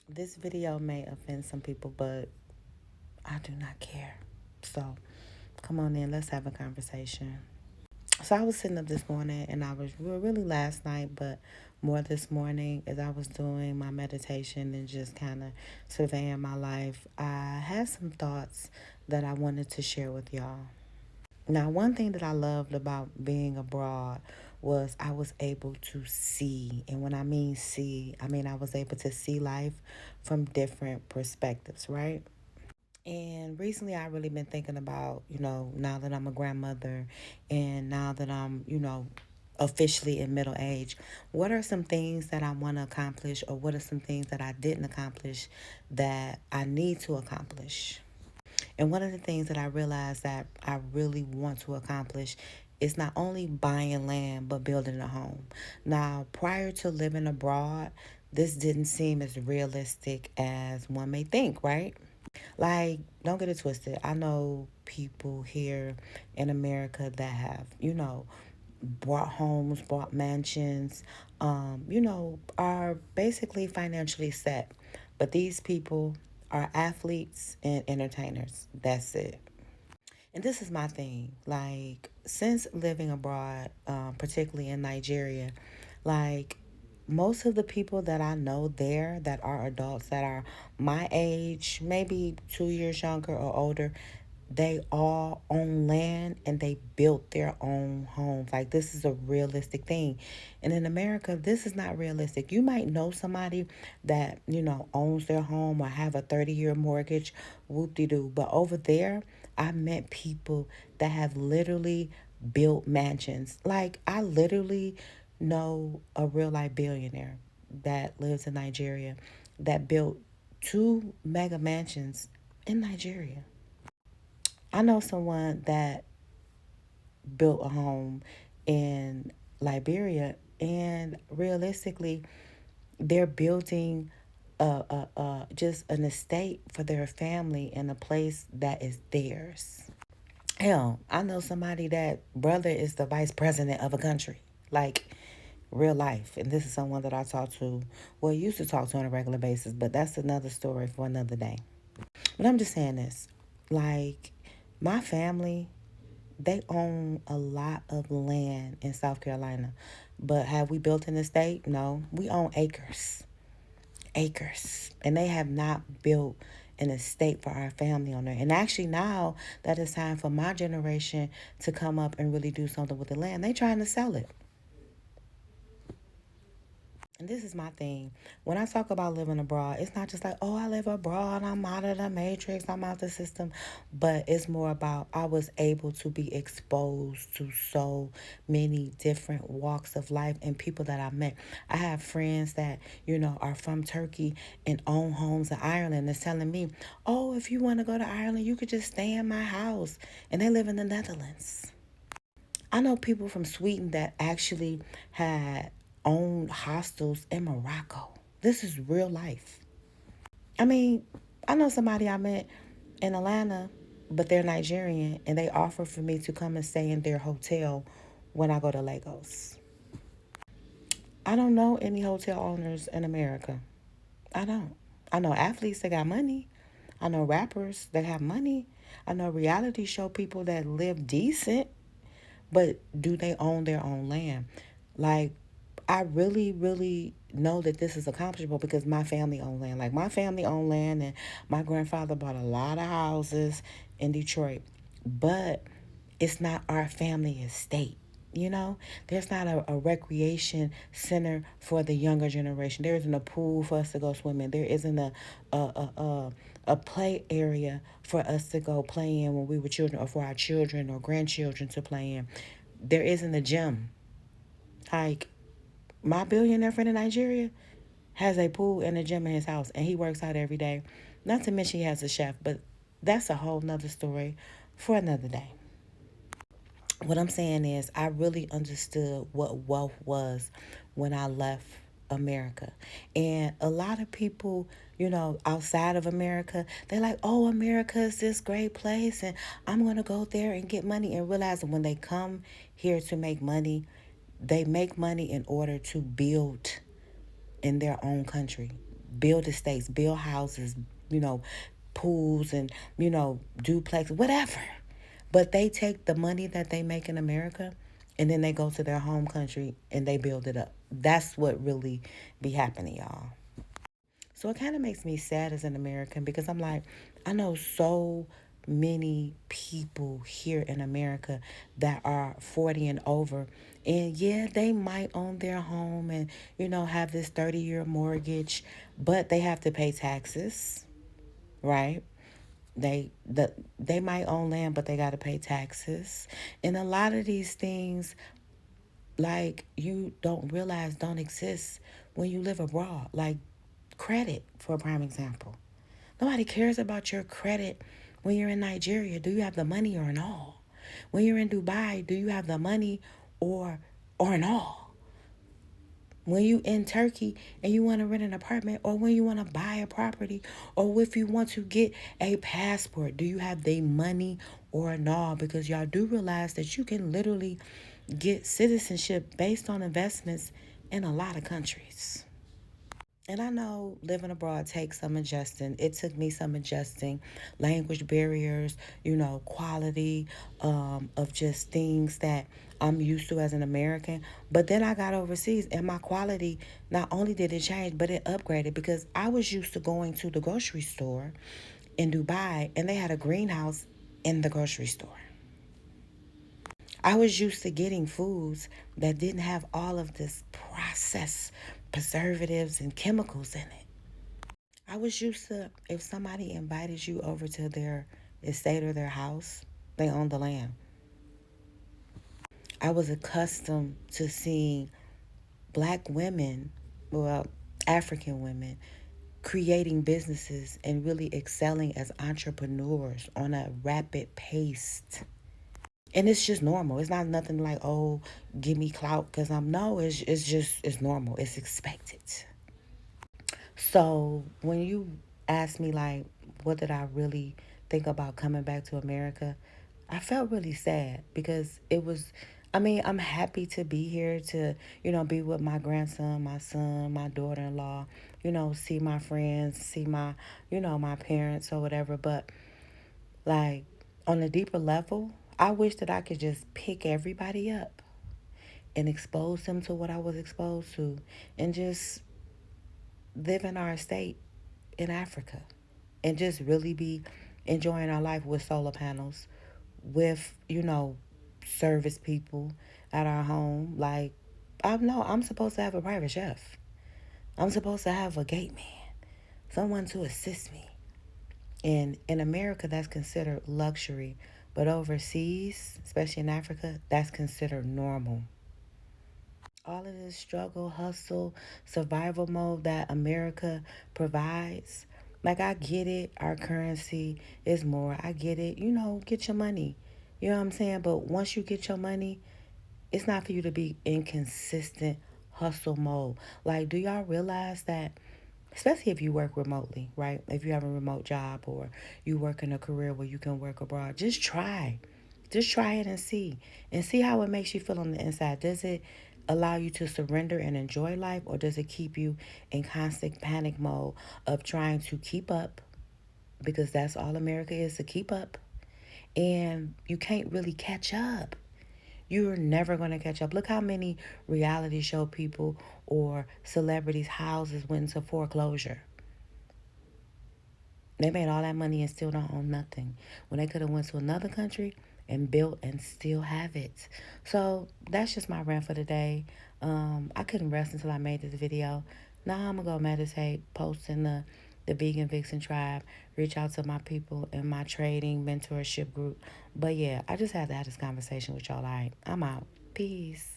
This video may offend some people, but I do not care. So come on in, let's have a conversation. So I was sitting up this morning, and I was really last night, but more this morning as I was doing my meditation and just kind of surveying my life. I had some thoughts that I wanted to share with y'all. Now, one thing that I loved about being abroad was I was able to see. And when I mean see, I mean I was able to see life from different perspectives, right? And recently I really been thinking about, now that I'm a grandmother and now that I'm, officially in middle age, what are some things that I want to accomplish, or what are some things that I didn't accomplish that I need to accomplish? And one of the things that I realized that I really want to accomplish is not only buying land, but building a home. Now, prior to living abroad, this didn't seem as realistic as one may think, right? Like, don't get it twisted. I know people here in America that have, bought homes, bought mansions, are basically financially set. But these people are athletes and entertainers. That's it. And this is my thing. Like, since living abroad, particularly in Nigeria, like, most of the people that I know there that are adults that are my age, maybe 2 years younger or older, they all own land and they built their own homes. Like, this is a realistic thing. And in America, this is not realistic. You might know somebody that, owns their home or have a 30-year mortgage, whoop de doo. But over there, I met people that have literally built mansions. Like, I literally know a real life billionaire that lives in Nigeria that built two mega mansions in Nigeria. I know someone that built a home in Liberia, and realistically, they're building just an estate for their family in a place that is theirs. Hell, I know somebody that brother is the vice president of a country, like real life, and this is someone that I talk to, well, used to talk to on a regular basis, but that's another story for another day. But I'm just saying this, like, my family, they own a lot of land in South Carolina. But have we built an estate? No. We own acres. Acres. And they have not built an estate for our family on there. And actually now that it's time for my generation to come up and really do something with the land. They trying to sell it. And this is my thing. When I talk about living abroad, it's not just like, oh, I live abroad, I'm out of the matrix, I'm out the system. But it's more about I was able to be exposed to so many different walks of life and people that I met. I have friends that, are from Turkey and own homes in Ireland. That's telling me, oh, if you want to go to Ireland, you could just stay in my house. And they live in the Netherlands. I know people from Sweden that actually had owned hostels in Morocco. This is real life. I mean, I know somebody I met in Atlanta, but they're Nigerian, and they offered for me to come and stay in their hotel when I go to Lagos. I don't know any hotel owners in America. I don't. I know athletes that got money. I know rappers that have money. I know reality show people that live decent. But do they own their own land? Like, I really, really know that this is accomplishable because my family owned land. Like, my family owned land, and my grandfather bought a lot of houses in Detroit. But it's not our family estate. There's not a recreation center for the younger generation. There isn't a pool for us to go swimming. There isn't a play area for us to go play in when we were children, or for our children or grandchildren to play in. There isn't a gym. Like, my billionaire friend in Nigeria has a pool and a gym in his house, and he works out every day. Not to mention he has a chef, but that's a whole nother story for another day. What I'm saying is, I really understood what wealth was when I left America. And a lot of people, outside of America, they're like, oh, America is this great place, and I'm going to go there and get money. And realize that when they come here to make money, they make money in order to build in their own country. build estates, build houses, you know, pools and, duplex, whatever. But they take the money that they make in America and then they go to their home country and they build it up. That's what really be happening, y'all. So it kind of makes me sad as an American because I'm like, I know so many people here in America that are 40 and over. And yeah, they might own their home and, have this 30-year mortgage, but they have to pay taxes, right? They might own land, but they got to pay taxes. And a lot of these things, like, you don't realize don't exist when you live abroad. Like credit, for a prime example. Nobody cares about your credit when you're in Nigeria. Do you have the money or no? When you're in Dubai, do you have the money or no? When you in Turkey and you want to rent an apartment, or when you want to buy a property, or if you want to get a passport, do you have the money or no? Because y'all do realize that you can literally get citizenship based on investments in a lot of countries. And I know living abroad takes some adjusting. It took me some adjusting, language barriers, quality of just things that I'm used to as an American. But then I got overseas and my quality, not only did it change, but it upgraded because I was used to going to the grocery store in Dubai and they had a greenhouse in the grocery store. I was used to getting foods that didn't have all of this processed preservatives and chemicals in it. I was used to, if somebody invited you over to their estate or their house, they owned the land. I was accustomed to seeing black women, well, African women, creating businesses and really excelling as entrepreneurs on a rapid pace. And it's just normal. It's not nothing like, oh, give me clout because I'm, no, it's normal. It's expected. So when you ask me, like, what did I really think about coming back to America, I felt really sad because I mean, I'm happy to be here to, be with my grandson, my son, my daughter in law, see my friends, see my, my parents or whatever. But, like, on a deeper level, I wish that I could just pick everybody up and expose them to what I was exposed to and just live in our state in Africa and just really be enjoying our life with solar panels, with, service people at our home. Like, I'm supposed to have a private chef. I'm supposed to have a gate man, someone to assist me. And in America, that's considered luxury. But overseas, especially in Africa, that's considered normal. All of this struggle, hustle, survival mode that America provides. Like, I get it, our currency is more. I get it, get your money. You know what I'm saying? But once you get your money, it's not for you to be in consistent hustle mode. Like, do y'all realize that, especially if you work remotely, right? If you have a remote job or you work in a career where you can work abroad, just try. Just try it and see how it makes you feel on the inside. Does it allow you to surrender and enjoy life, or does it keep you in constant panic mode of trying to keep up? Because that's all America is, to keep up. And you can't really catch up. You're never going to catch up. Look how many reality show people or celebrities' houses went into foreclosure. They made all that money and still don't own nothing when they could have went to another country and built and still have it. So that's just my rant for today. I couldn't rest until I made this video. Now I'm gonna go meditate, post in the Vegan Vixen tribe, reach out to my people in my trading mentorship group. But yeah, I just had to have this conversation with y'all. All right, I'm out. Peace.